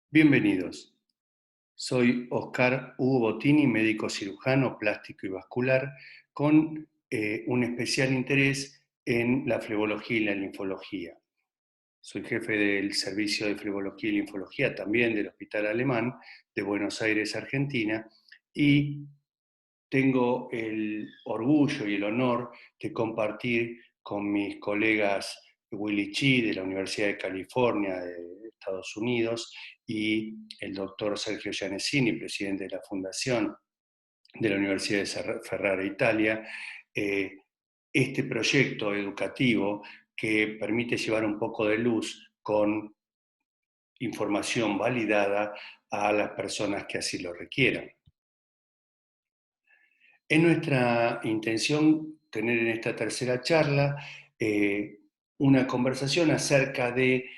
Bienvenidos. Soy Oscar Hugo Bottini, médico cirujano plástico y vascular, con un especial interés en la flebología y la linfología. Soy jefe del servicio de flebología y linfología también del Hospital Alemán de Buenos Aires, Argentina, y tengo el orgullo y el honor de compartir con mis colegas Willy Chi de la Universidad de California de Estados Unidos y el doctor Sergio Gianesini, presidente de la Fundación de la Universidad de Ferrara, Italia, eh, este proyecto educativo que permite llevar un poco de luz con información validada a las personas que así lo requieran. Es nuestra intención tener en esta tercera charla una conversación acerca de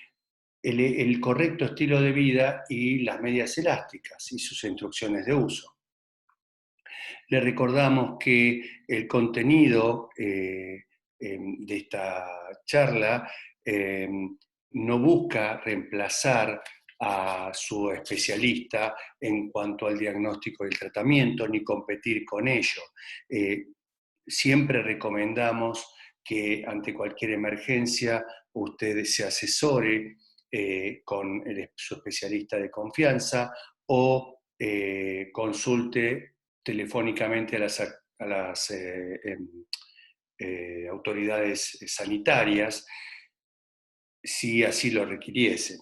el correcto estilo de vida y las medias elásticas y sus instrucciones de uso. Le recordamos que el contenido de esta charla no busca reemplazar a su especialista en cuanto al diagnóstico y el tratamiento, ni competir con ello. Siempre recomendamos que ante cualquier emergencia usted se asesore con su especialista de confianza o consulte telefónicamente a las autoridades sanitarias si así lo requiriese.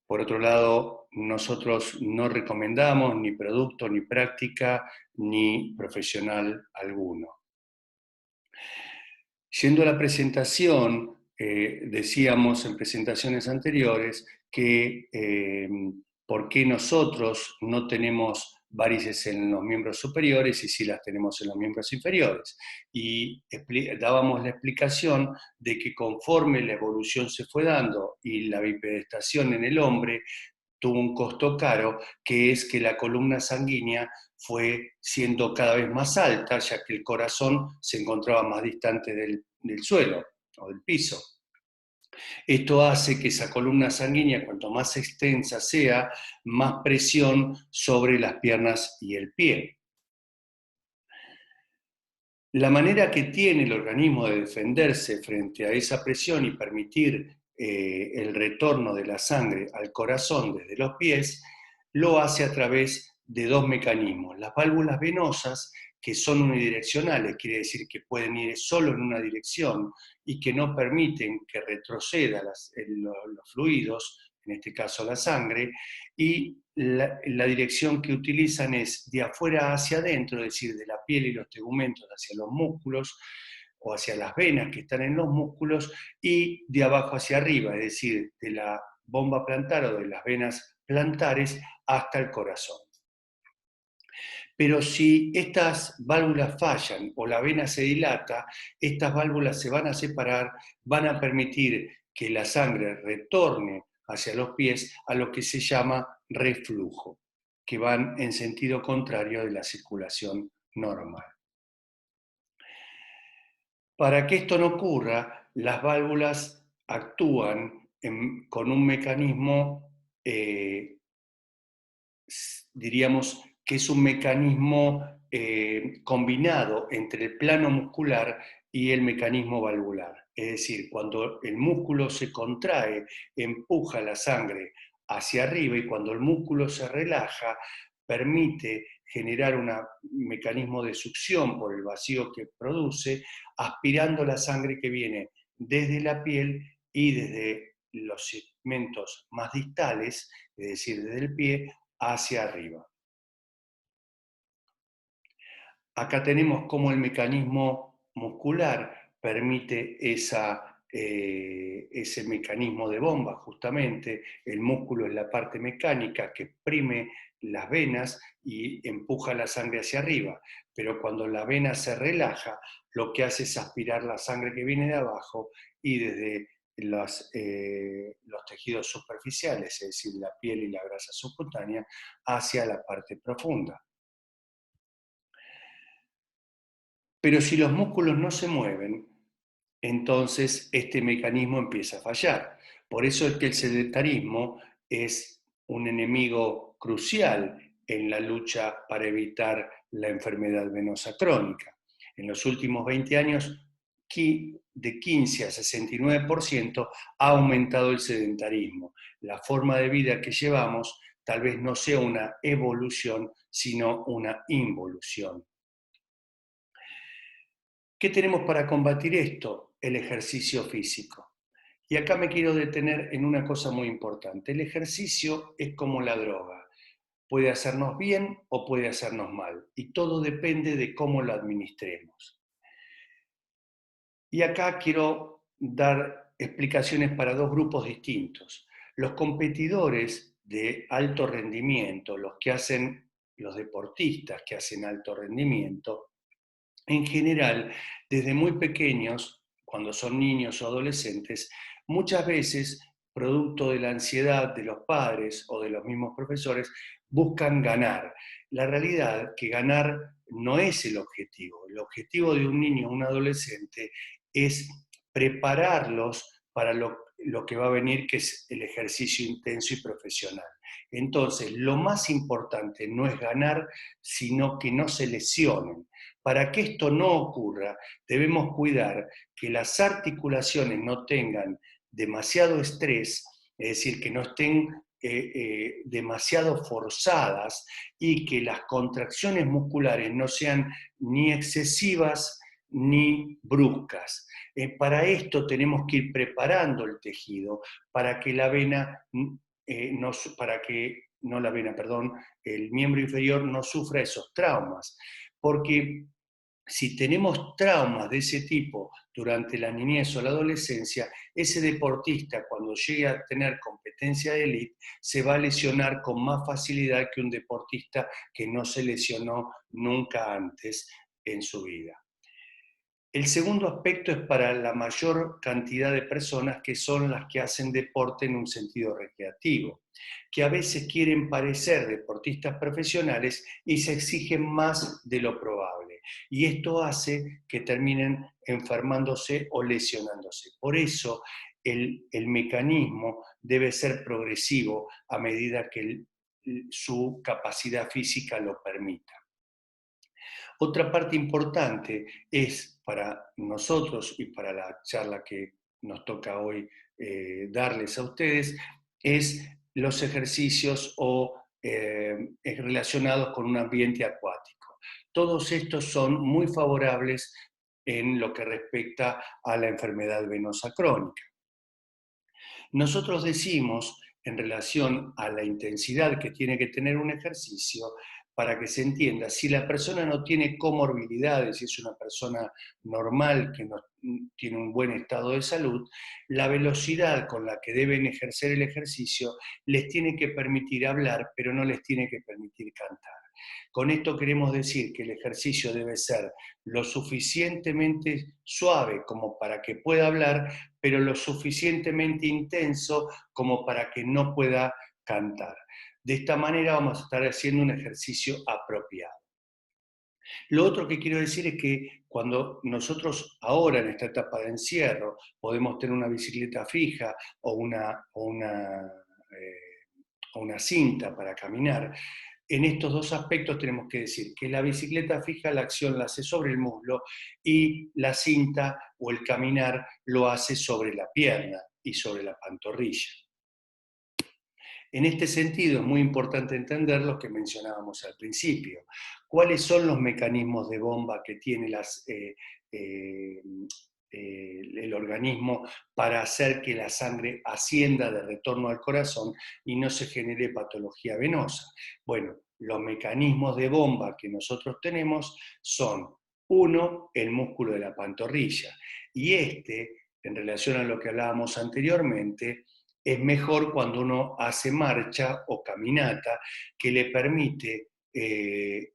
Por otro lado, nosotros no recomendamos ni producto, ni práctica, ni profesional alguno. Yendo a la presentación, decíamos en presentaciones anteriores que por qué nosotros no tenemos varices en los miembros superiores y sí las tenemos en los miembros inferiores. Y dábamos la explicación de que conforme la evolución se fue dando y la bipedestación en el hombre tuvo un costo caro, que es que la columna sanguínea fue siendo cada vez más alta, ya que el corazón se encontraba más distante del suelo o del piso. Esto hace que esa columna sanguínea, cuanto más extensa sea, más presión sobre las piernas y el pie. La manera que tiene el organismo de defenderse frente a esa presión y permitir el retorno de la sangre al corazón desde los pies, lo hace a través de dos mecanismos. Las válvulas venosas, que son unidireccionales, quiere decir que pueden ir solo en una dirección y que no permiten que retroceda los fluidos, en este caso la sangre, y la dirección que utilizan es de afuera hacia adentro, es decir, de la piel y los tegumentos hacia los músculos o hacia las venas que están en los músculos, y de abajo hacia arriba, es decir, de la bomba plantar o de las venas plantares hasta el corazón. Pero si estas válvulas fallan o la vena se dilata, estas válvulas se van a separar, van a permitir que la sangre retorne hacia los pies a lo que se llama reflujo, que van en sentido contrario de la circulación normal. Para que esto no ocurra, las válvulas actúan con un mecanismo, diríamos que es un mecanismo combinado entre el plano muscular y el mecanismo valvular. Es decir, cuando el músculo se contrae, empuja la sangre hacia arriba, y cuando el músculo se relaja, permite generar un mecanismo de succión por el vacío que produce, aspirando la sangre que viene desde la piel y desde los segmentos más distales, es decir, desde el pie, hacia arriba. Acá tenemos cómo el mecanismo muscular permite ese mecanismo de bomba, justamente. El músculo es la parte mecánica que exprime las venas y empuja la sangre hacia arriba, pero cuando la vena se relaja, lo que hace es aspirar la sangre que viene de abajo y desde los tejidos superficiales, es decir, la piel y la grasa subcutánea, hacia la parte profunda. Pero si los músculos no se mueven, entonces este mecanismo empieza a fallar. Por eso es que el sedentarismo es un enemigo crucial en la lucha para evitar la enfermedad venosa crónica. En los últimos 20 años, de 15 a 69% ha aumentado el sedentarismo. La forma de vida que llevamos tal vez no sea una evolución, sino una involución. ¿Qué tenemos para combatir esto? El ejercicio físico. Y acá me quiero detener en una cosa muy importante. El ejercicio es como la droga. Puede hacernos bien o puede hacernos mal. Y todo depende de cómo lo administremos. Y acá quiero dar explicaciones para dos grupos distintos. Los competidores de alto rendimiento, los deportistas que hacen alto rendimiento, en general, desde muy pequeños, cuando son niños o adolescentes, muchas veces, producto de la ansiedad de los padres o de los mismos profesores, buscan ganar. La realidad es que ganar no es el objetivo. El objetivo de un niño o un adolescente es prepararlos para lo que va a venir, que es el ejercicio intenso y profesional. Entonces, lo más importante no es ganar, sino que no se lesionen. Para que esto no ocurra, debemos cuidar que las articulaciones no tengan demasiado estrés, es decir, que no estén demasiado forzadas y que las contracciones musculares no sean ni excesivas ni bruscas. Para esto tenemos que ir preparando el tejido para que la vena, para que, no la vena, perdón, el miembro inferior no sufra esos traumas. Porque si tenemos traumas de ese tipo durante la niñez o la adolescencia, ese deportista cuando llegue a tener competencia de élite se va a lesionar con más facilidad que un deportista que no se lesionó nunca antes en su vida. El segundo aspecto es para la mayor cantidad de personas que son las que hacen deporte en un sentido recreativo, que a veces quieren parecer deportistas profesionales y se exigen más de lo probable. Y esto hace que terminen enfermándose o lesionándose. Por eso el mecanismo debe ser progresivo a medida que su capacidad física lo permita. Otra parte importante es para nosotros y para la charla que nos toca hoy darles a ustedes, es los ejercicios relacionados con un ambiente acuático. Todos estos son muy favorables en lo que respecta a la enfermedad venosa crónica. Nosotros decimos, en relación a la intensidad que tiene que tener un ejercicio, para que se entienda, si la persona no tiene comorbilidades, si es una persona normal que no tiene un buen estado de salud, la velocidad con la que deben ejercer el ejercicio les tiene que permitir hablar, pero no les tiene que permitir cantar. Con esto queremos decir que el ejercicio debe ser lo suficientemente suave como para que pueda hablar, pero lo suficientemente intenso como para que no pueda cantar. De esta manera vamos a estar haciendo un ejercicio apropiado. Lo otro que quiero decir es que cuando nosotros ahora en esta etapa de encierro podemos tener una bicicleta fija o una cinta para caminar, en estos dos aspectos tenemos que decir que la bicicleta fija la acción la hace sobre el muslo y la cinta o el caminar lo hace sobre la pierna y sobre la pantorrilla. En este sentido es muy importante entender lo que mencionábamos al principio. ¿Cuáles son los mecanismos de bomba que tiene el organismo para hacer que la sangre ascienda de retorno al corazón y no se genere patología venosa? Bueno, los mecanismos de bomba que nosotros tenemos son, uno, el músculo de la pantorrilla, y en relación a lo que hablábamos anteriormente, es mejor cuando uno hace marcha o caminata, que le permite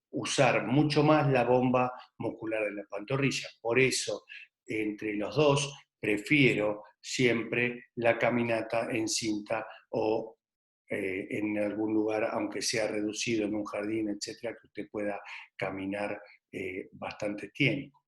usar mucho más la bomba muscular de la pantorrilla. Por eso, entre los dos, prefiero siempre la caminata en cinta o en algún lugar, aunque sea reducido, en un jardín, etcétera, que usted pueda caminar bastante tiempo.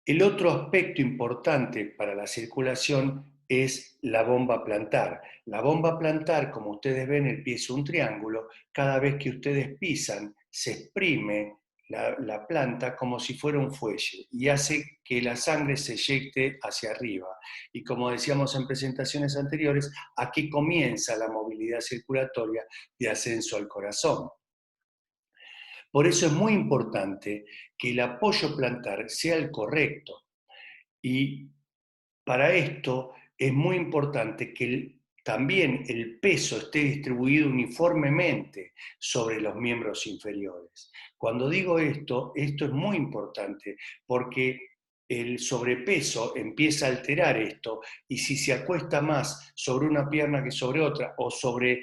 El otro aspecto importante para la circulación es la bomba plantar. La bomba plantar, como ustedes ven, el pie es un triángulo. Cada vez que ustedes pisan, se exprime la planta como si fuera un fuelle y hace que la sangre se eyecte hacia arriba. Y como decíamos en presentaciones anteriores, aquí comienza la movilidad circulatoria de ascenso al corazón. Por eso es muy importante que el apoyo plantar sea el correcto. Y para esto es muy importante que también el peso esté distribuido uniformemente sobre los miembros inferiores. Cuando digo esto es muy importante porque el sobrepeso empieza a alterar esto y si se acuesta más sobre una pierna que sobre otra o sobre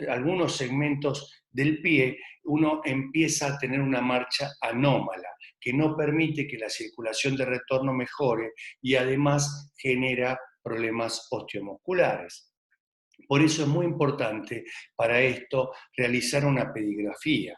algunos segmentos del pie, uno empieza a tener una marcha anómala que no permite que la circulación de retorno mejore y además genera problemas osteomusculares. Por eso es muy importante para esto realizar una pedigrafía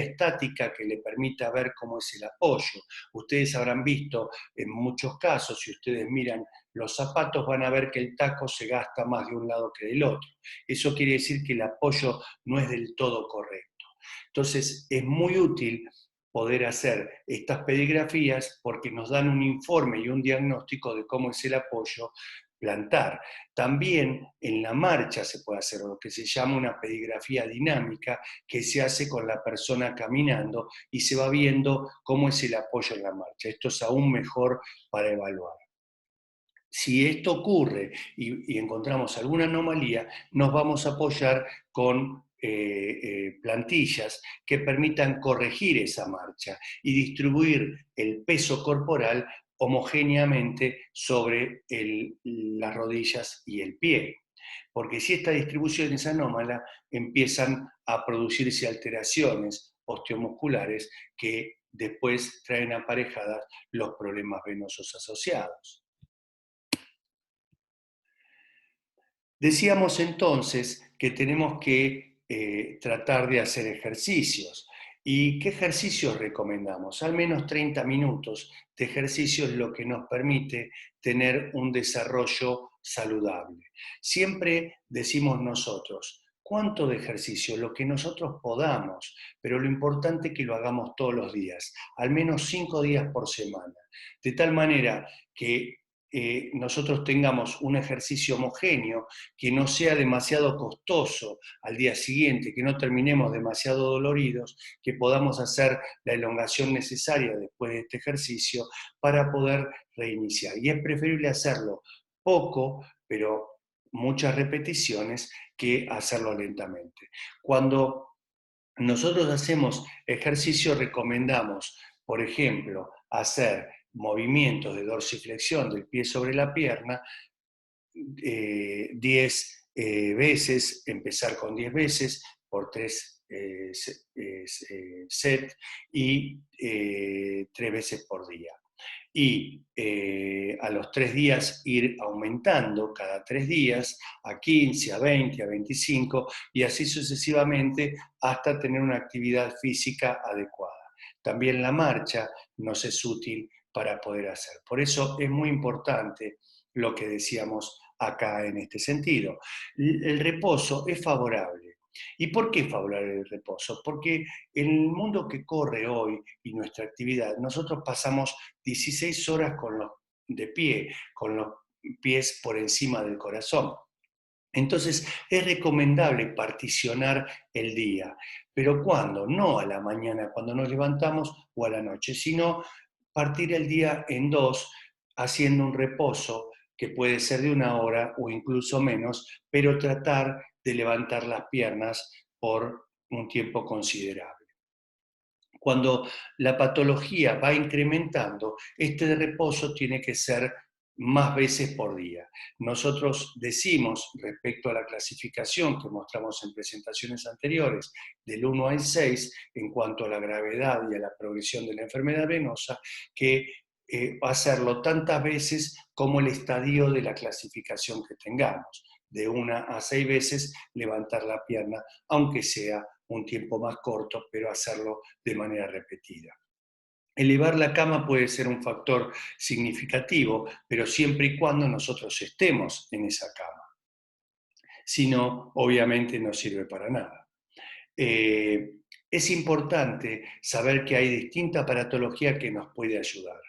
estática que le permita ver cómo es el apoyo. Ustedes habrán visto en muchos casos, si ustedes miran los zapatos, van a ver que el taco se gasta más de un lado que del otro. Eso quiere decir que el apoyo no es del todo correcto. Entonces, es muy útil poder hacer estas pedigrafías porque nos dan un informe y un diagnóstico de cómo es el apoyo plantar. También en la marcha se puede hacer lo que se llama una pedigrafía dinámica, que se hace con la persona caminando y se va viendo cómo es el apoyo en la marcha. Esto es aún mejor para evaluar. Si esto ocurre y encontramos alguna anomalía, nos vamos a apoyar con plantillas que permitan corregir esa marcha y distribuir el peso corporal homogéneamente sobre las rodillas y el pie. Porque si esta distribución es anómala, empiezan a producirse alteraciones osteomusculares que después traen aparejadas los problemas venosos asociados. Decíamos entonces que tenemos que tratar de hacer ejercicios. ¿Y qué ejercicios recomendamos? Al menos 30 minutos de ejercicio es lo que nos permite tener un desarrollo saludable. Siempre decimos nosotros, ¿cuánto de ejercicio? Lo que nosotros podamos, pero lo importante es que lo hagamos todos los días, al menos 5 días por semana, de tal manera que nosotros tengamos un ejercicio homogéneo, que no sea demasiado costoso al día siguiente, que no terminemos demasiado doloridos, que podamos hacer la elongación necesaria después de este ejercicio para poder reiniciar. Y es preferible hacerlo poco, pero muchas repeticiones, que hacerlo lentamente. Cuando nosotros hacemos ejercicio, recomendamos, por ejemplo, hacer movimientos de dorsiflexión del pie sobre la pierna 10 veces, empezar con 10 veces por 3 sets y 3 veces por día. Y a los 3 días ir aumentando cada 3 días a 15, a 20, a 25 y así sucesivamente hasta tener una actividad física adecuada. También la marcha nos es útil para poder hacer. Por eso es muy importante lo que decíamos acá en este sentido. El reposo es favorable. ¿Y por qué es favorable el reposo? Porque en el mundo que corre hoy y nuestra actividad, nosotros pasamos 16 horas de pie, con los pies por encima del corazón. Entonces es recomendable particionar el día, pero ¿cuándo? No a la mañana cuando nos levantamos o a la noche, sino partir el día en dos, haciendo un reposo que puede ser de 1 hora o incluso menos, pero tratar de levantar las piernas por un tiempo considerable. Cuando la patología va incrementando, este reposo tiene que ser más veces por día. Nosotros decimos, respecto a la clasificación que mostramos en presentaciones anteriores, del 1 al 6, en cuanto a la gravedad y a la progresión de la enfermedad venosa, que hacerlo tantas veces como el estadio de la clasificación que tengamos. De 1 a 6 veces levantar la pierna, aunque sea un tiempo más corto, pero hacerlo de manera repetida. Elevar la cama puede ser un factor significativo, pero siempre y cuando nosotros estemos en esa cama. Si no, obviamente no sirve para nada. Es importante saber que hay distinta aparatología que nos puede ayudar.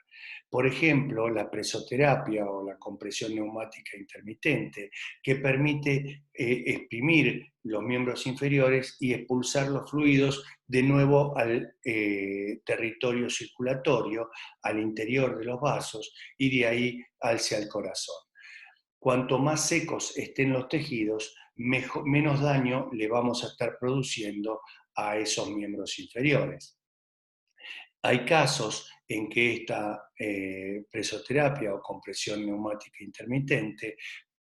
Por ejemplo, la presoterapia o la compresión neumática intermitente, que permite exprimir los miembros inferiores y expulsar los fluidos de nuevo al territorio circulatorio, al interior de los vasos y de ahí hacia el corazón. Cuanto más secos estén los tejidos, menos daño le vamos a estar produciendo a esos miembros inferiores. Hay casos en que esta presoterapia o compresión neumática intermitente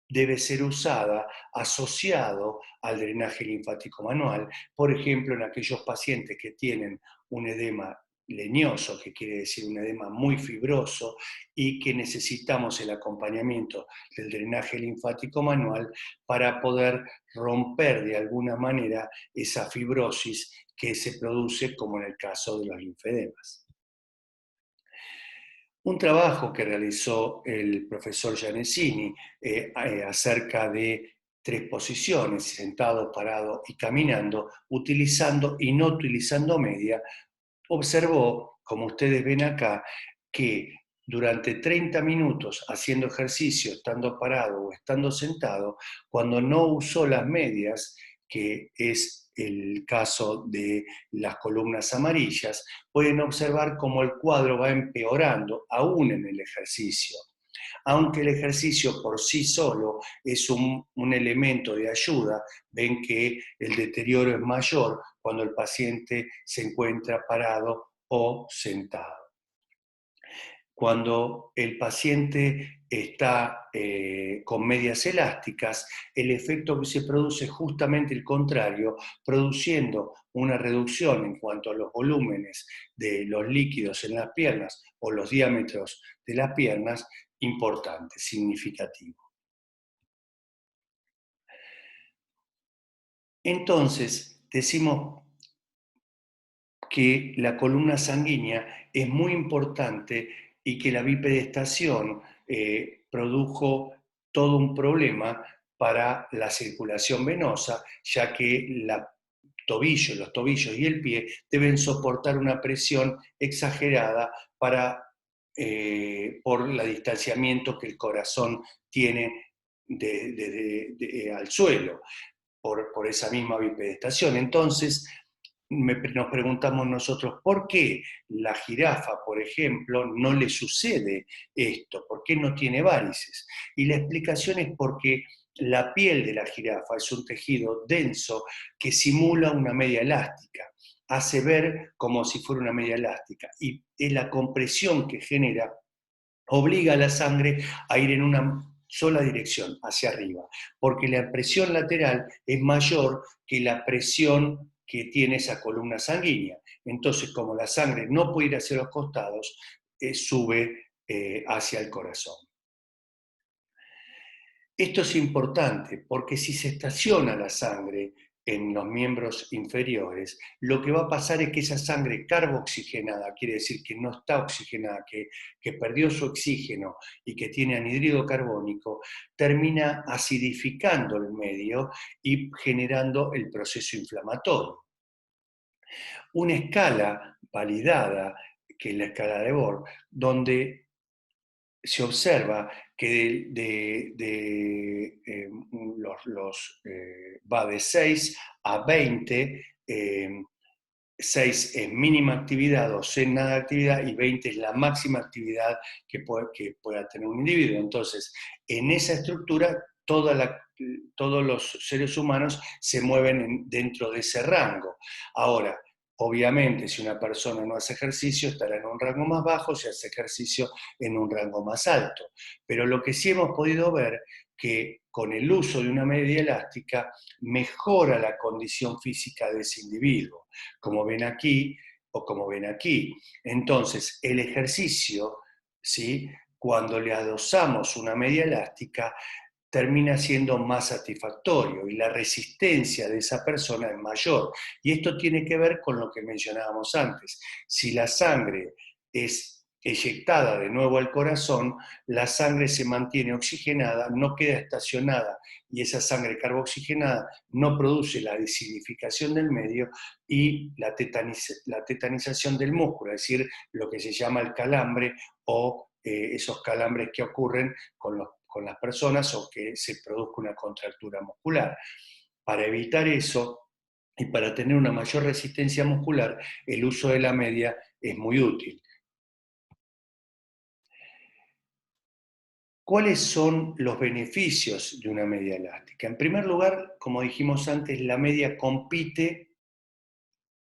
debe ser usada asociado al drenaje linfático manual, por ejemplo, en aquellos pacientes que tienen un edema leñoso, que quiere decir un edema muy fibroso, y que necesitamos el acompañamiento del drenaje linfático manual para poder romper de alguna manera esa fibrosis que se produce, como en el caso de los linfedemas. Un trabajo que realizó el profesor Gianesini acerca de 3 posiciones, sentado, parado y caminando, utilizando y no utilizando media, observó, como ustedes ven acá, que durante 30 minutos haciendo ejercicio, estando parado o estando sentado, cuando no usó las medias, que es el caso de las columnas amarillas, pueden observar cómo el cuadro va empeorando aún en el ejercicio. Aunque el ejercicio por sí solo es un elemento de ayuda, ven que el deterioro es mayor cuando el paciente se encuentra parado o sentado. Cuando el paciente está con medias elásticas, el efecto que se produce es justamente el contrario, produciendo una reducción en cuanto a los volúmenes de los líquidos en las piernas o los diámetros de las piernas importante, significativo. Entonces, decimos que la columna sanguínea es muy importante y que la bipedestación produjo todo un problema para la circulación venosa, ya que los tobillos y el pie deben soportar una presión exagerada por el distanciamiento que el corazón tiene al suelo, por esa misma bipedestación. Entonces, nos preguntamos nosotros, ¿por qué la jirafa, por ejemplo, no le sucede esto? ¿Por qué no tiene varices? Y la explicación es porque la piel de la jirafa es un tejido denso que simula una media elástica, hace ver como si fuera una media elástica, y la compresión que genera obliga a la sangre a ir en una sola dirección, hacia arriba, porque la presión lateral es mayor que la presión que tiene esa columna sanguínea. Entonces, como la sangre no puede ir hacia los costados, sube hacia el corazón. Esto es importante porque si se estaciona la sangre en los miembros inferiores, lo que va a pasar es que esa sangre carboxigenada, quiere decir que no está oxigenada, que perdió su oxígeno y que tiene anhídrido carbónico, termina acidificando el medio y generando el proceso inflamatorio. Una escala validada, que es la escala de Borg, donde se observa que va de 6 a 20, 6 es mínima actividad, 2 es nada de actividad y 20 es la máxima actividad que pueda tener un individuo. Entonces, en esa estructura, todos los seres humanos se mueven dentro de ese rango. Ahora, obviamente, si una persona no hace ejercicio, estará en un rango más bajo, si hace ejercicio, en un rango más alto. Pero lo que sí hemos podido ver que con el uso de una media elástica mejora la condición física de ese individuo, como ven aquí o como ven aquí. Entonces, el ejercicio, ¿sí?, cuando le adosamos una media elástica, termina siendo más satisfactorio y la resistencia de esa persona es mayor. Y esto tiene que ver con lo que mencionábamos antes. Si la sangre es eyectada de nuevo al corazón, la sangre se mantiene oxigenada, no queda estacionada, y esa sangre carboxigenada no produce la deshidratación del medio y la tetanización del músculo, es decir, lo que se llama el calambre o esos calambres que ocurren con las personas o que se produzca una contractura muscular. Para evitar eso y para tener una mayor resistencia muscular, el uso de la media es muy útil. ¿Cuáles son los beneficios de una media elástica? En primer lugar, como dijimos antes, la media compite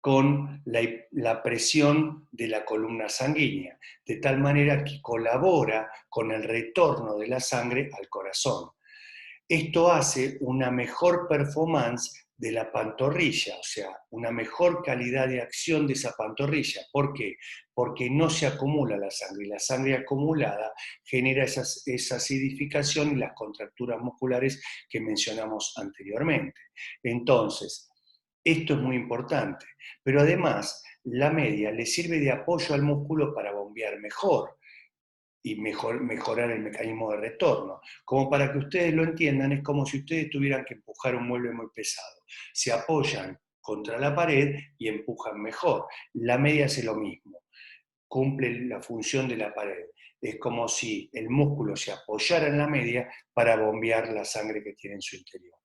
con la presión de la columna sanguínea, de tal manera que colabora con el retorno de la sangre al corazón. Esto hace una mejor performance de la pantorrilla, o sea, una mejor calidad de acción de esa pantorrilla. ¿Por qué? Porque no se acumula la sangre, y la sangre acumulada genera esa acidificación y las contracturas musculares que mencionamos anteriormente. Entonces, esto es muy importante, pero además la media le sirve de apoyo al músculo para bombear mejor y mejorar el mecanismo de retorno. Como para que ustedes lo entiendan, es como si ustedes tuvieran que empujar un mueble muy pesado. Se apoyan contra la pared y empujan mejor. La media hace lo mismo, cumple la función de la pared. Es como si el músculo se apoyara en la media para bombear la sangre que tiene en su interior.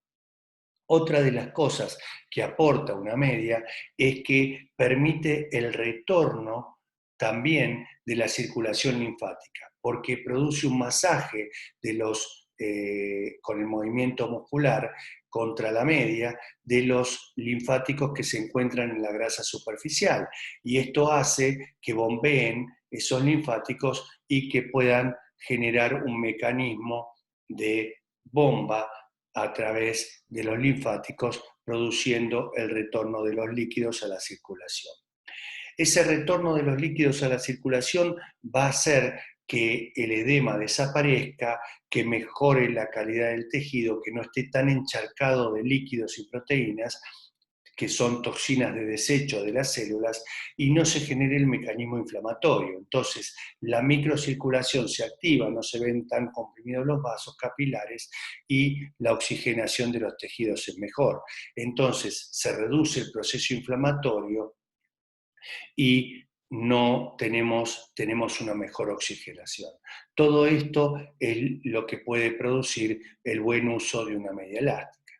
Otra de las cosas que aporta una media es que permite el retorno también de la circulación linfática, porque produce un masaje con el movimiento muscular contra la media de los linfáticos que se encuentran en la grasa superficial. Y esto hace que bombeen esos linfáticos y que puedan generar un mecanismo de bomba a través de los linfáticos, produciendo el retorno de los líquidos a la circulación. Ese retorno de los líquidos a la circulación va a hacer que el edema desaparezca, que mejore la calidad del tejido, que no esté tan encharcado de líquidos y proteínas, que son toxinas de desecho de las células, y no se genere el mecanismo inflamatorio. Entonces, la microcirculación se activa, no se ven tan comprimidos los vasos capilares y la oxigenación de los tejidos es mejor. Entonces, se reduce el proceso inflamatorio y tenemos una mejor oxigenación. Todo esto es lo que puede producir el buen uso de una media elástica.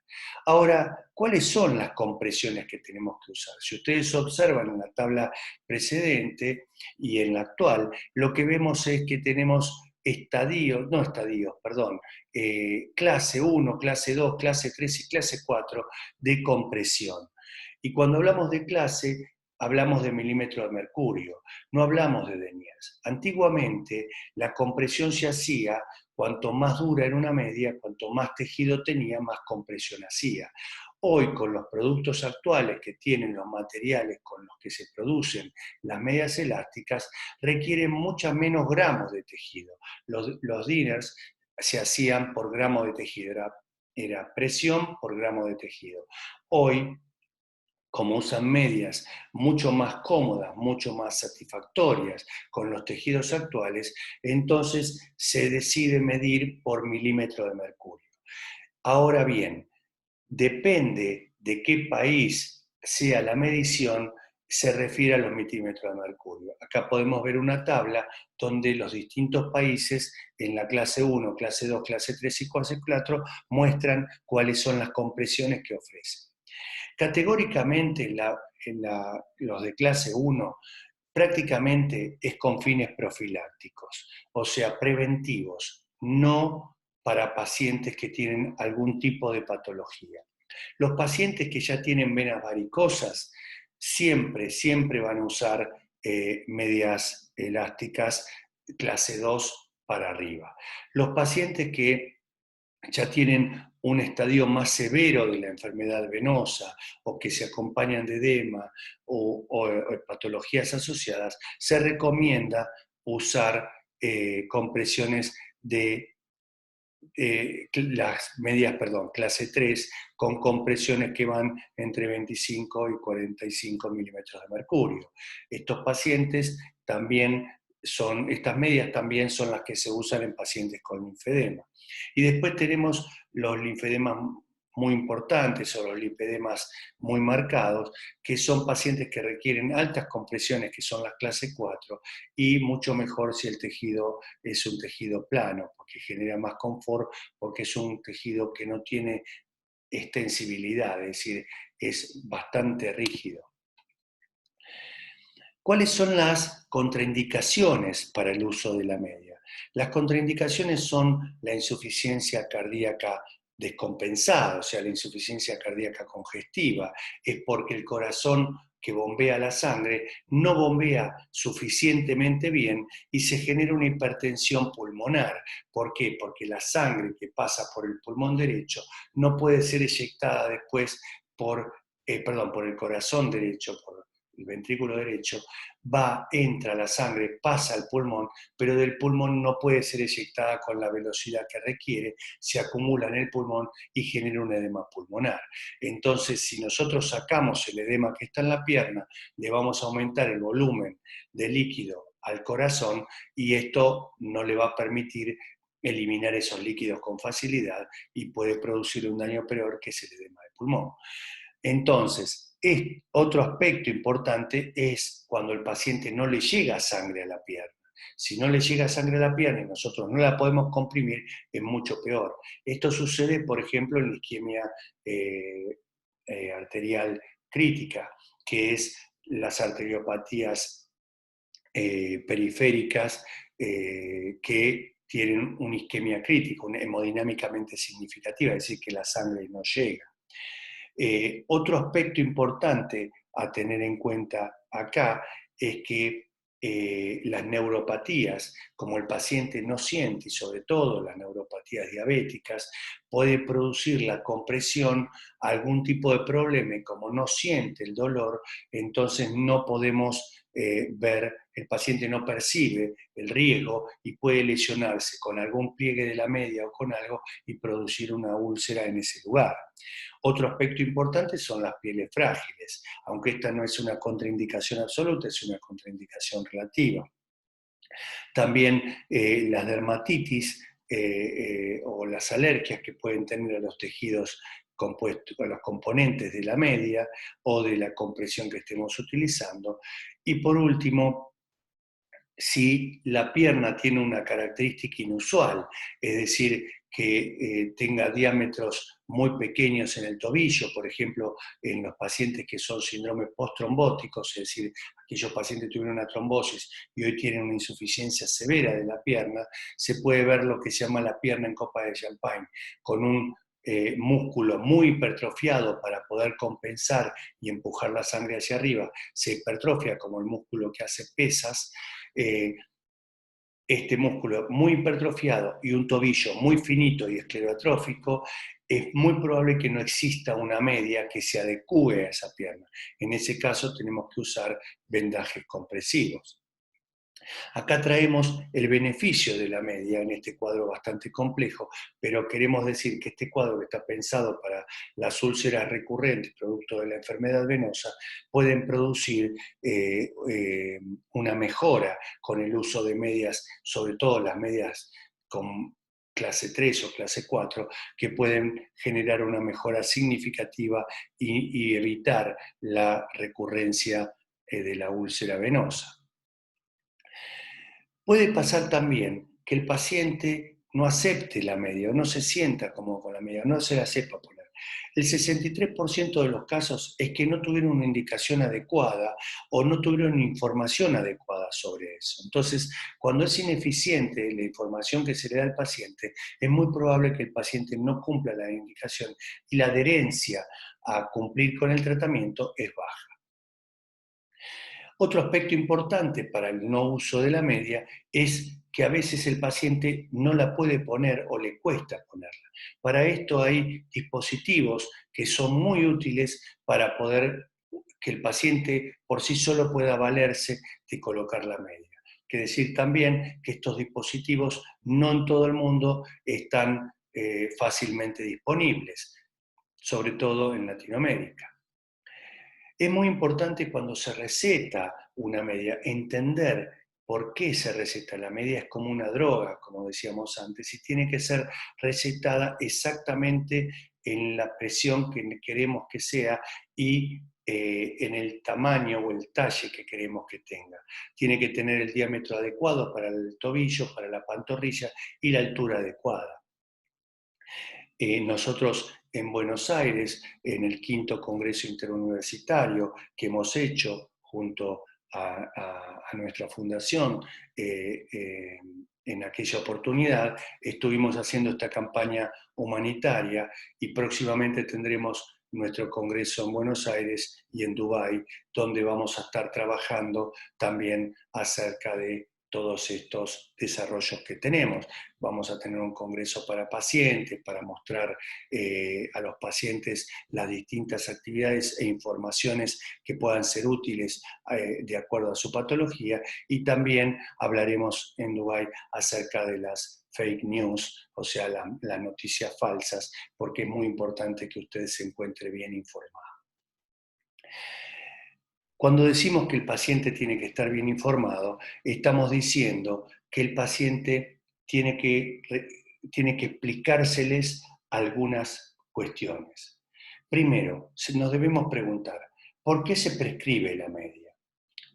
Ahora, ¿cuáles son las compresiones que tenemos que usar? Si ustedes observan en la tabla precedente y en la actual, lo que vemos es que tenemos clase 1, clase 2, clase 3 y clase 4 de compresión. Y cuando hablamos de clase, hablamos de milímetros de mercurio, no hablamos de deniers. Antiguamente, la compresión se hacía cuanto más dura era una media, cuanto más tejido tenía, más compresión hacía. Hoy, con los productos actuales que tienen los materiales con los que se producen las medias elásticas, requieren muchos menos gramos de tejido. Los dinners se hacían por gramo de tejido, era presión por gramo de tejido. Hoy, como usan medias mucho más cómodas, mucho más satisfactorias con los tejidos actuales, entonces se decide medir por milímetro de mercurio. Ahora bien, depende de qué país sea la medición, se refiere a los milímetros de mercurio. Acá podemos ver una tabla donde los distintos países en la clase 1, clase 2, clase 3 y clase 4 muestran cuáles son las compresiones que ofrecen. Categóricamente, los de clase 1 prácticamente es con fines profilácticos, o sea, preventivos, no para pacientes que tienen algún tipo de patología. Los pacientes que ya tienen venas varicosas siempre van a usar medias elásticas clase 2 para arriba. Los pacientes que ya tienen un estadio más severo de la enfermedad venosa o que se acompañan de edema o patologías asociadas, se recomienda usar compresiones de clase 3, con compresiones que van entre 25 y 45 milímetros de mercurio. Estos pacientes también estas medias también son las que se usan en pacientes con linfedema. Y después tenemos los linfedemas muy importantes o los linfedemas muy marcados, que son pacientes que requieren altas compresiones, que son las clase 4, y mucho mejor si el tejido es un tejido plano, porque genera más confort, porque es un tejido que no tiene extensibilidad, es decir, es bastante rígido. ¿Cuáles son las contraindicaciones para el uso de la media? Las contraindicaciones son la insuficiencia cardíaca descompensada, o sea, la insuficiencia cardíaca congestiva, es porque el corazón que bombea la sangre no bombea suficientemente bien y se genera una hipertensión pulmonar. ¿Por qué? Porque la sangre que pasa por el pulmón derecho no puede ser eyectada después por el corazón derecho, por el ventrículo derecho, entra la sangre, pasa al pulmón, pero del pulmón no puede ser eyectada con la velocidad que requiere, se acumula en el pulmón y genera un edema pulmonar. Entonces, si nosotros sacamos el edema que está en la pierna, le vamos a aumentar el volumen de líquido al corazón y esto no le va a permitir eliminar esos líquidos con facilidad y puede producir un daño peor, que es el edema de pulmón. Entonces, otro aspecto importante es cuando el paciente no le llega sangre a la pierna. Si no le llega sangre a la pierna y nosotros no la podemos comprimir, es mucho peor. Esto sucede, por ejemplo, en la isquemia arterial crítica, que es las arteriopatías periféricas que tienen una isquemia crítica, una hemodinámicamente significativa, es decir, que la sangre no llega. Otro aspecto importante a tener en cuenta acá es que las neuropatías, como el paciente no siente, y sobre todo las neuropatías diabéticas, puede producir la compresión algún tipo de problema y como no siente el dolor, entonces no podemos el paciente no percibe el riesgo y puede lesionarse con algún pliegue de la media o con algo y producir una úlcera en ese lugar. Otro aspecto importante son las pieles frágiles, aunque esta no es una contraindicación absoluta, es una contraindicación relativa. También las dermatitis o las alergias que pueden tener a los tejidos compuestos, a los componentes de la media o de la compresión que estemos utilizando. Y por último, si la pierna tiene una característica inusual, es decir, que tenga diámetros muy pequeños en el tobillo, por ejemplo, en los pacientes que son síndromes post-trombóticos, es decir, aquellos pacientes que tuvieron una trombosis y hoy tienen una insuficiencia severa de la pierna, se puede ver lo que se llama la pierna en copa de champagne, con un músculo muy hipertrofiado para poder compensar y empujar la sangre hacia arriba, se hipertrofia como el músculo que hace pesas. Este músculo muy hipertrofiado y un tobillo muy finito y esclerotrófico, es muy probable que no exista una media que se adecue a esa pierna. En ese caso tenemos que usar vendajes compresivos. Acá traemos el beneficio de la media en este cuadro bastante complejo, pero queremos decir que este cuadro que está pensado para las úlceras recurrentes producto de la enfermedad venosa pueden producir una mejora con el uso de medias, sobre todo las medias con clase 3 o clase 4, que pueden generar una mejora significativa y evitar la recurrencia de la úlcera venosa. Puede pasar también que el paciente no acepte la media o no se sienta como con la media, no se la sepa poner. El 63% de los casos es que no tuvieron una indicación adecuada o no tuvieron información adecuada sobre eso. Entonces, cuando es ineficiente la información que se le da al paciente, es muy probable que el paciente no cumpla la indicación y la adherencia a cumplir con el tratamiento es baja. Otro aspecto importante para el no uso de la media es que a veces el paciente no la puede poner o le cuesta ponerla. Para esto hay dispositivos que son muy útiles para poder que el paciente por sí solo pueda valerse de colocar la media. Quiere decir también que estos dispositivos no en todo el mundo están fácilmente disponibles, sobre todo en Latinoamérica. Es muy importante cuando se receta una media, entender por qué se receta. La media es como una droga, como decíamos antes, y tiene que ser recetada exactamente en la presión que queremos que sea y en el tamaño o el talle que queremos que tenga. Tiene que tener el diámetro adecuado para el tobillo, para la pantorrilla y la altura adecuada. Nosotros en Buenos Aires, en el quinto Congreso Interuniversitario que hemos hecho junto a nuestra fundación, en aquella oportunidad estuvimos haciendo esta campaña humanitaria y próximamente tendremos nuestro congreso en Buenos Aires y en Dubái, donde vamos a estar trabajando también acerca de todos estos desarrollos que tenemos. Vamos a tener un congreso para pacientes, para mostrar a los pacientes las distintas actividades e informaciones que puedan ser útiles de acuerdo a su patología, y también hablaremos en Dubái acerca de las fake news, o sea, las noticias falsas, porque es muy importante que usted se encuentre bien informado. Cuando decimos que el paciente tiene que estar bien informado, estamos diciendo que el paciente tiene que explicárseles algunas cuestiones. Primero, nos debemos preguntar, ¿por qué se prescribe la media?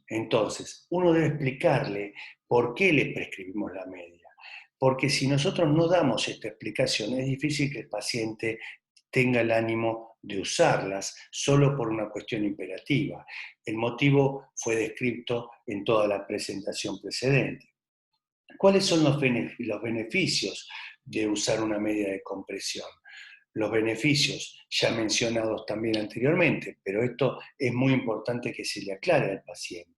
Entonces, uno debe explicarle por qué le prescribimos la media. Porque si nosotros no damos esta explicación, es difícil que el paciente tenga el ánimo de usarlas solo por una cuestión imperativa. El motivo fue descrito en toda la presentación precedente. ¿Cuáles son los beneficios de usar una media de compresión? Los beneficios ya mencionados también anteriormente, pero esto es muy importante que se le aclare al paciente.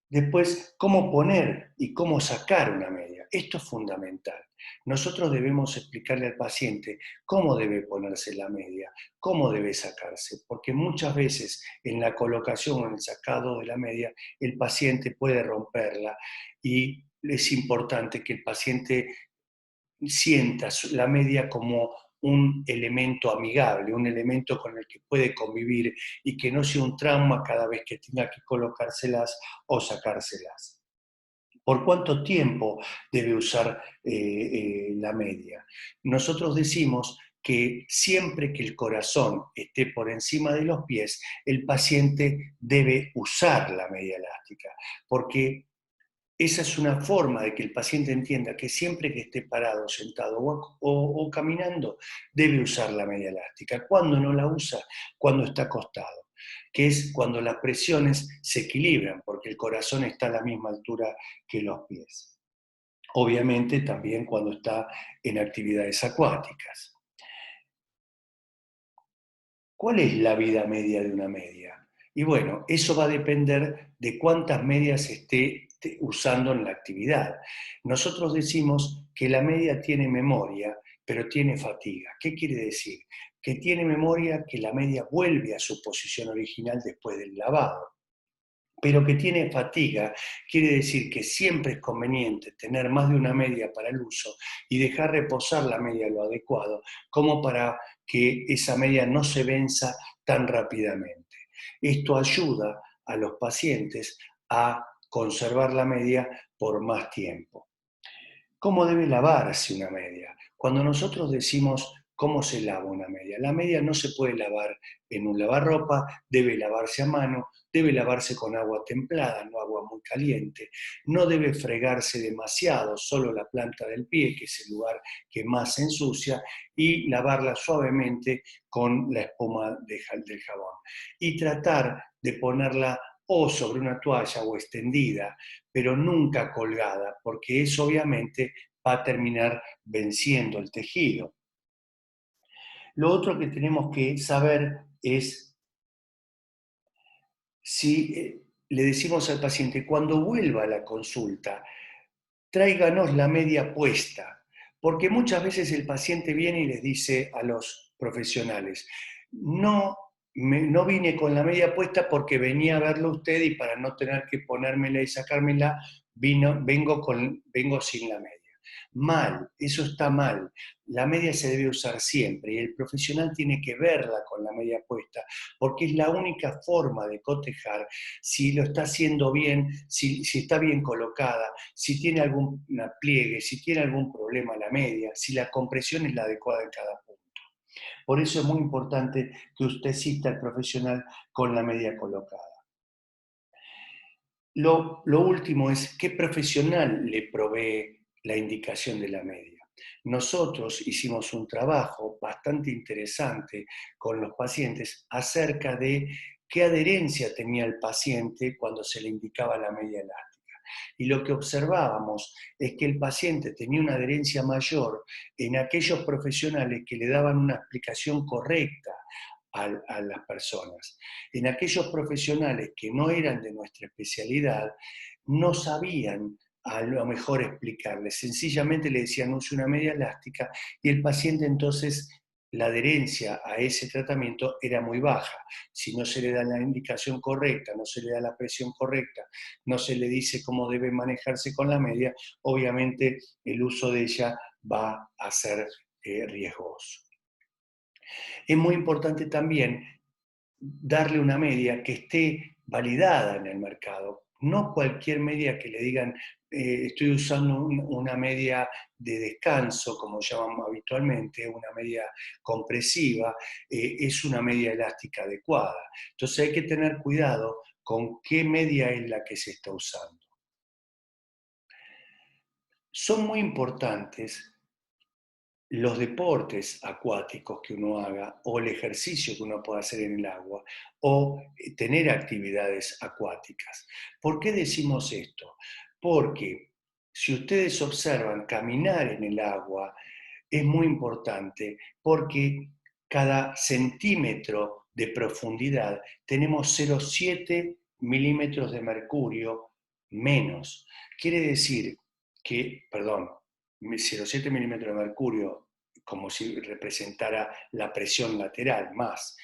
Después, cómo poner y cómo sacar una media. Esto es fundamental. Nosotros debemos explicarle al paciente cómo debe ponerse la media, cómo debe sacarse, porque muchas veces en la colocación o en el sacado de la media el paciente puede romperla y es importante que el paciente sienta la media como un elemento amigable, un elemento con el que puede convivir y que no sea un trauma cada vez que tenga que colocárselas o sacárselas. ¿Por cuánto tiempo debe usar la media? Nosotros decimos que siempre que el corazón esté por encima de los pies, el paciente debe usar la media elástica, porque esa es una forma de que el paciente entienda que siempre que esté parado, sentado o caminando, debe usar la media elástica. ¿Cuándo no la usa? Cuando está acostado, que es cuando las presiones se equilibran, porque el corazón está a la misma altura que los pies. Obviamente también cuando está en actividades acuáticas. ¿Cuál es la vida media de una media? Y bueno, eso va a depender de cuántas medias esté usando en la actividad. Nosotros decimos que la media tiene memoria, pero tiene fatiga. ¿Qué quiere decir? Que tiene memoria, que la media vuelve a su posición original después del lavado. Pero que tiene fatiga, quiere decir que siempre es conveniente tener más de una media para el uso y dejar reposar la media lo adecuado, como para que esa media no se venza tan rápidamente. Esto ayuda a los pacientes a conservar la media por más tiempo. ¿Cómo debe lavarse una media? Cuando nosotros decimos cómo se lava una media, la media no se puede lavar en un lavarropa, debe lavarse a mano, debe lavarse con agua templada, no agua muy caliente, no debe fregarse demasiado, solo la planta del pie, que es el lugar que más se ensucia, y lavarla suavemente con la espuma del jabón. Y tratar de ponerla o sobre una toalla o extendida, pero nunca colgada, porque eso obviamente va a terminar venciendo el tejido. Lo otro que tenemos que saber es si le decimos al paciente, cuando vuelva a la consulta, tráiganos la media puesta, porque muchas veces el paciente viene y les dice a los profesionales, no vine con la media puesta porque venía a verlo usted y para no tener que ponérmela y sacármela, vengo sin la media. Mal, eso está mal. La media se debe usar siempre y el profesional tiene que verla con la media puesta, porque es la única forma de cotejar si lo está haciendo bien, si está bien colocada, si tiene algún pliegue, si tiene algún problema la media, si la compresión es la adecuada en cada punto. Por eso es muy importante que usted asista al profesional con la media colocada. Lo último es qué profesional le provee la indicación de la media. Nosotros hicimos un trabajo bastante interesante con los pacientes acerca de qué adherencia tenía el paciente cuando se le indicaba la media elástica. Y lo que observábamos es que el paciente tenía una adherencia mayor en aquellos profesionales que le daban una explicación correcta a las personas. En aquellos profesionales que no eran de nuestra especialidad, no sabían a lo mejor explicarles. Sencillamente le decían use una media elástica y el paciente entonces la adherencia a ese tratamiento era muy baja. Si no se le da la indicación correcta, no se le da la presión correcta, no se le dice cómo debe manejarse con la media, obviamente el uso de ella va a ser riesgoso. Es muy importante también darle una media que esté validada en el mercado. No cualquier media que le digan, estoy usando una media de descanso, como llamamos habitualmente, una media compresiva, es una media elástica adecuada. Entonces hay que tener cuidado con qué media es la que se está usando. Son muy importantes los deportes acuáticos que uno haga o el ejercicio que uno pueda hacer en el agua o tener actividades acuáticas. ¿Por qué decimos esto? Porque si ustedes observan caminar en el agua es muy importante porque cada centímetro de profundidad tenemos 0,7 milímetros de mercurio menos. Quiere decir que, perdón, 0,7 milímetros de mercurio como si representara la presión lateral más.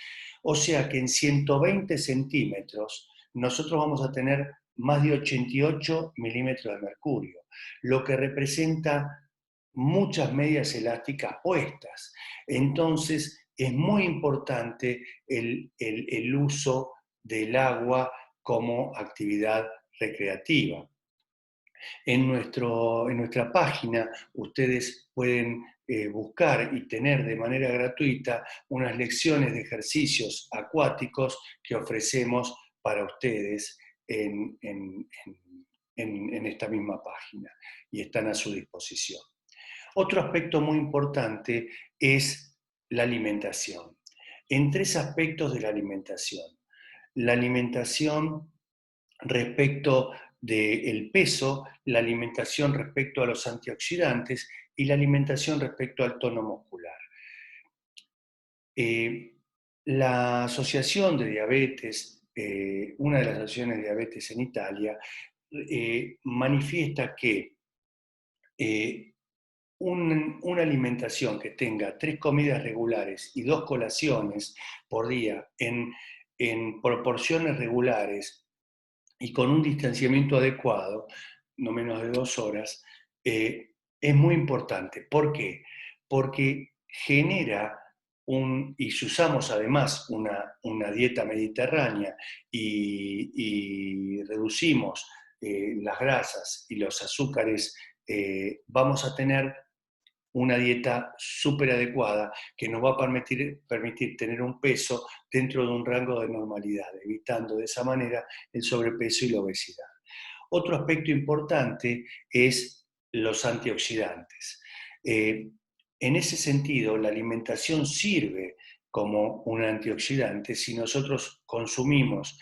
O sea que en 120 centímetros nosotros vamos a tener más de 88 milímetros de mercurio, lo que representa muchas medias elásticas puestas. Entonces es muy importante el uso del agua como actividad recreativa. En nuestra página ustedes pueden buscar y tener de manera gratuita unas lecciones de ejercicios acuáticos que ofrecemos para ustedes en esta misma página y están a su disposición. Otro aspecto muy importante es la alimentación. En tres aspectos de la alimentación. La alimentación respecto del peso, la alimentación respecto a los antioxidantes y la alimentación respecto al tono muscular. La Asociación de Diabetes, una de las asociaciones de diabetes en Italia, manifiesta que una alimentación que tenga 3 comidas regulares y 2 colaciones por día en proporciones regulares y con un distanciamiento adecuado, no menos de 2 horas, es muy importante. ¿Por qué? Porque genera y si usamos además una dieta mediterránea y reducimos las grasas y los azúcares, vamos a tener una dieta súper adecuada que nos va a permitir tener un peso dentro de un rango de normalidad, evitando de esa manera el sobrepeso y la obesidad. Otro aspecto importante es los antioxidantes. En ese sentido, la alimentación sirve como un antioxidante si nosotros consumimos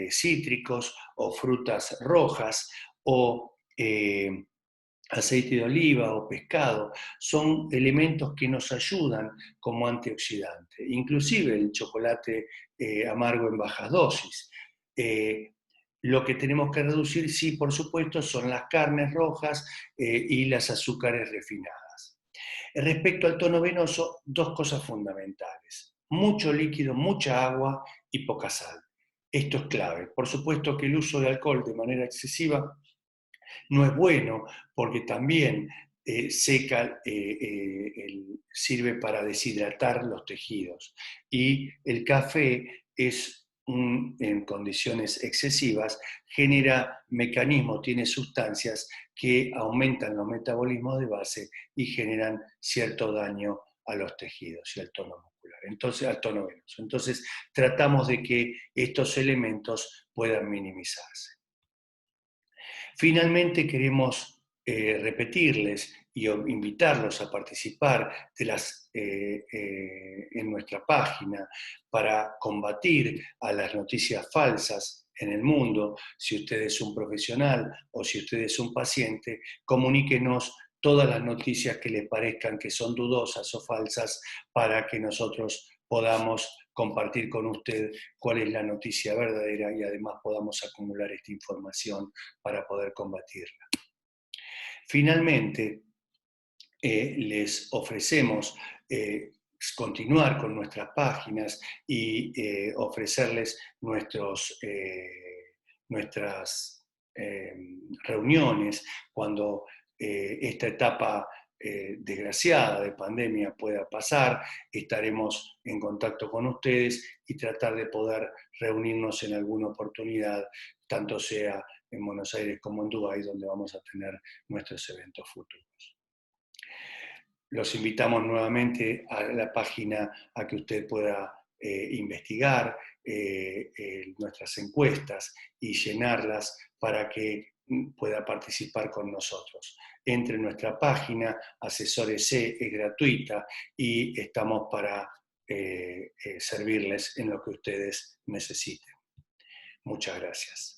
cítricos o frutas rojas o aceite de oliva o pescado, son elementos que nos ayudan como antioxidante. Inclusive el chocolate amargo en bajas dosis. Lo que tenemos que reducir, sí, por supuesto, son las carnes rojas y las azúcares refinadas. Respecto al tono venoso, dos cosas fundamentales. Mucho líquido, mucha agua y poca sal. Esto es clave. Por supuesto que el uso de alcohol de manera excesiva no es bueno porque también sirve para deshidratar los tejidos. Y el café en condiciones excesivas, genera mecanismos, tiene sustancias que aumentan los metabolismos de base y generan cierto daño a los tejidos y al tono muscular, entonces al tono venoso. Entonces tratamos de que estos elementos puedan minimizarse. Finalmente queremos repetirles y invitarlos a participar en nuestra página para combatir a las noticias falsas en el mundo. Si usted es un profesional o si usted es un paciente, comuníquenos todas las noticias que le parezcan que son dudosas o falsas para que nosotros podamos compartir con usted cuál es la noticia verdadera y además podamos acumular esta información para poder combatirla. Finalmente, les ofrecemos continuar con nuestras páginas y ofrecerles nuestras reuniones cuando esta etapa desgraciada de pandemia pueda pasar. Estaremos en contacto con ustedes y tratar de poder reunirnos en alguna oportunidad, tanto sea en Buenos Aires como en Dubái, donde vamos a tener nuestros eventos futuros. Los invitamos nuevamente a la página a que usted pueda investigar nuestras encuestas y llenarlas para que pueda participar con nosotros. Entre en nuestra página, asesórese, es gratuita y estamos para servirles en lo que ustedes necesiten. Muchas gracias.